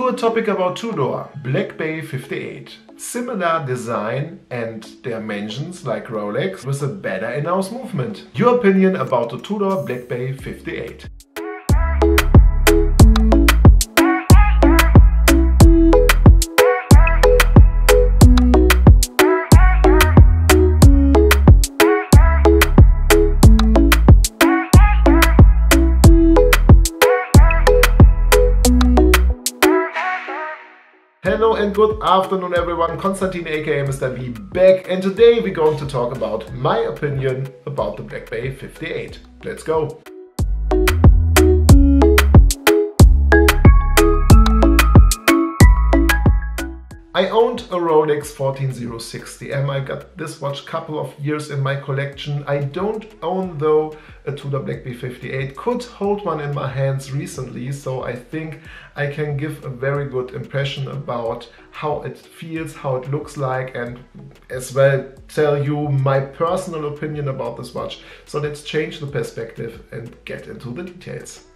To a topic about Tudor BB58. Similar design and dimensions like Rolex with a better in-house movement. Your opinion about the Tudor BB58. Hello and good afternoon everyone, Konstantin aka Mr. B back, and today we're going to talk about my opinion about the BB58. Let's go! I owned a Rolex 14060M. I got this watch couple of years in my collection. I don't own though a Tudor BB58. Could hold one in my hands recently, so I think I can give a very good impression about how it feels, how it looks like, and as well tell you my personal opinion about this watch. So let's change the perspective and get into the details.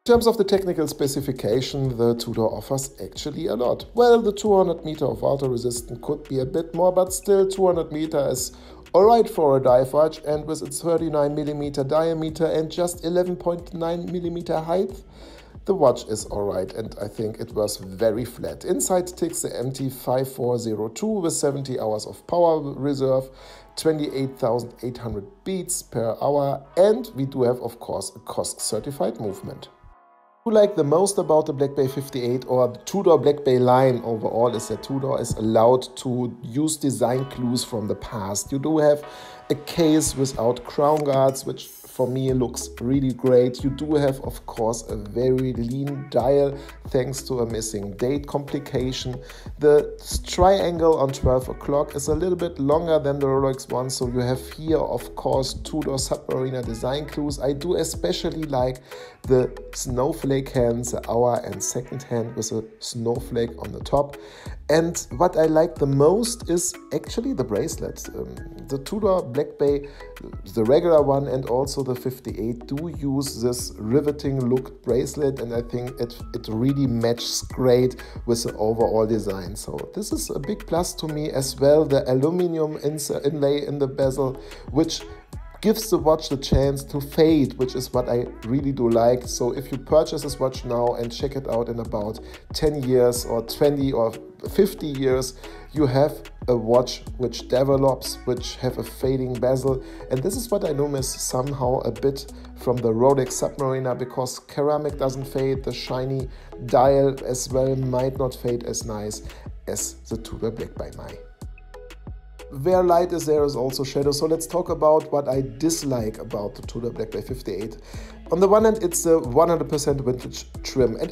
In terms of the technical specification, the Tudor offers actually a lot. Well, the 200 meter of water resistance could be a bit more, but still 200 meter is alright for a dive watch, and with its 39mm diameter and just 11.9mm height, the watch is alright, and I think it was very flat. Inside ticks the MT5402 with 70 hours of power reserve, 28,800 beats per hour, and we do have, of course, a COSC certified movement. What I like the most about the BB58 or the Tudor BB line overall is that Tudor is allowed to use design clues from the past. You do have a case without crown guards, which for me looks really great. You do have, of course, a very lean dial thanks to a missing date complication. The triangle on 12 o'clock is a little bit longer than the Rolex one, so you have here, of course, Tudor Submariner design clues. I do especially like the snowflake hands, the hour and second hand with a snowflake on the top. And what I like the most is actually the bracelet. The Tudor BB, the regular one and also the 58 do use this riveting look bracelet, and I think it really matches great with the overall design. So this is a big plus to me as well. The aluminum inlay in the bezel, which gives the watch the chance to fade, which is what I really do like. So if you purchase this watch now and check it out in about 10 years or 20 or 50 years, you have a watch which develops, which have a fading bezel, and this is what I do miss somehow a bit from the Rolex Submariner, because ceramic doesn't fade, the shiny dial as well might not fade as nice as the Tudor BB. Where light is, there is also shadow. So let's talk about what I dislike about the Tudor BB58. On the one hand, it's the 100% vintage trim, and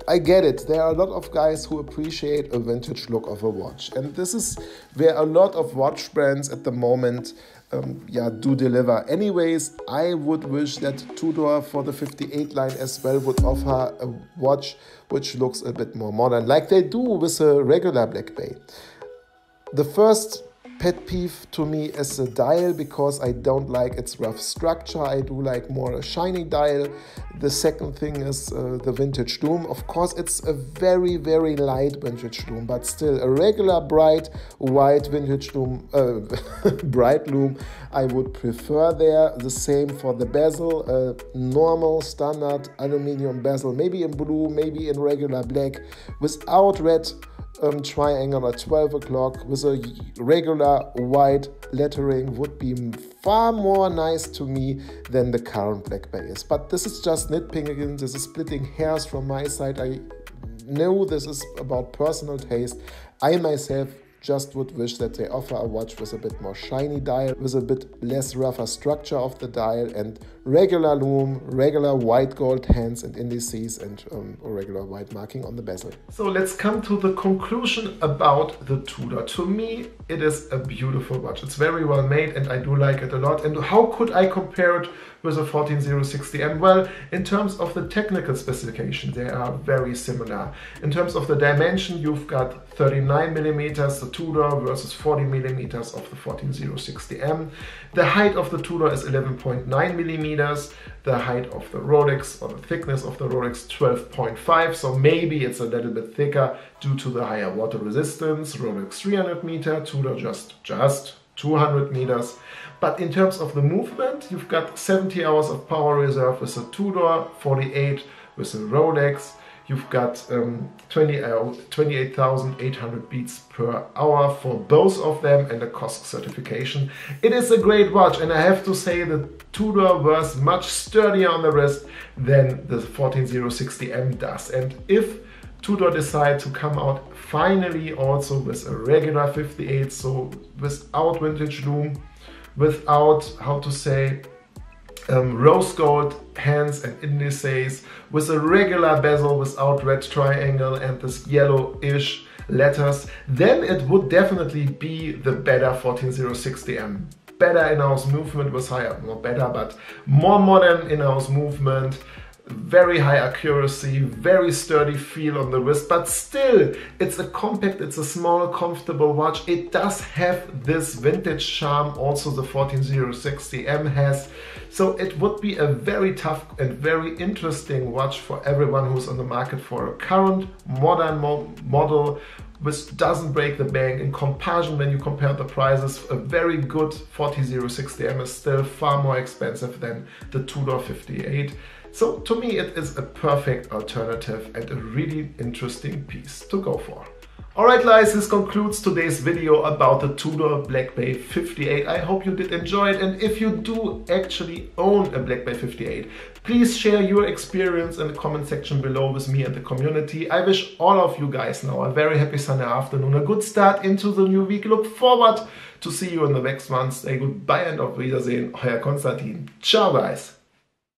I get it. There are a lot of guys who appreciate a vintage look of a watch, and this is where a lot of watch brands at the moment do deliver. Anyways, I would wish that Tudor for the 58 line as well would offer a watch which looks a bit more modern, like they do with a regular BB. The first pet peeve to me is the dial, because I don't like its rough structure. I do like more a shiny dial. The second thing is the vintage lume. Of course, it's a very, very light vintage lume, but still a regular bright white vintage lume, bright lume, I would prefer there. The same for the bezel, normal standard aluminium bezel, maybe in blue, maybe in regular black, without red triangle at 12 o'clock with a regular white lettering would be far more nice to me than the current BB is. But this is just nitpicking, this is splitting hairs from my side. I know this is about personal taste. I myself just would wish that they offer a watch with a bit more shiny dial, with a bit less rougher structure of the dial, and regular lume, regular white gold hands and indices, and a regular white marking on the bezel. So let's come to the conclusion about the Tudor. To me, it is a beautiful watch. It's very well made and I do like it a lot. And how could I compare it with a 14060M? Well, in terms of the technical specifications, they are very similar. In terms of the dimension, you've got 39mm, the Tudor versus 40mm of the 14060M. The height of the Tudor is 11.9mm meters. The height of the Rolex, or the thickness of the Rolex, 12.5, so maybe it's a little bit thicker due to the higher water resistance. Rolex 300 meter, Tudor just 200 meters. But in terms of the movement, you've got 70 hours of power reserve with a Tudor, 48 with a Rolex. You've got 28,800 beats per hour for both of them, and a COSC certification. It is a great watch, and I have to say the Tudor was much sturdier on the wrist than the 14060M does. And if Tudor decide to come out finally also with a regular 58, so without vintage loom, without, how to say, rose gold hands and indices, with a regular bezel without red triangle and this yellowish letters, then it would definitely be the better 14060M. Better in-house movement with higher, not better, but more modern in-house movement, very high accuracy, very sturdy feel on the wrist, but still it's a compact, it's a small, comfortable watch. It does have this vintage charm also the 14060M has. So it would be a very tough and very interesting watch for everyone who's on the market for a current modern model which doesn't break the bank. In comparison, when you compare the prices, a very good 14060M is still far more expensive than the Tudor 58. So to me it is a perfect alternative and a really interesting piece to go for. Alright guys, this concludes today's video about the Tudor Black Bay 58. I hope you did enjoy it, and if you do actually own a Black Bay 58, please share your experience in the comment section below with me and the community. I wish all of you guys now a very happy Sunday afternoon, a good start into the new week. Look forward to see you in the next one. Stay goodbye and auf Wiedersehen. Euer Konstantin. Ciao guys.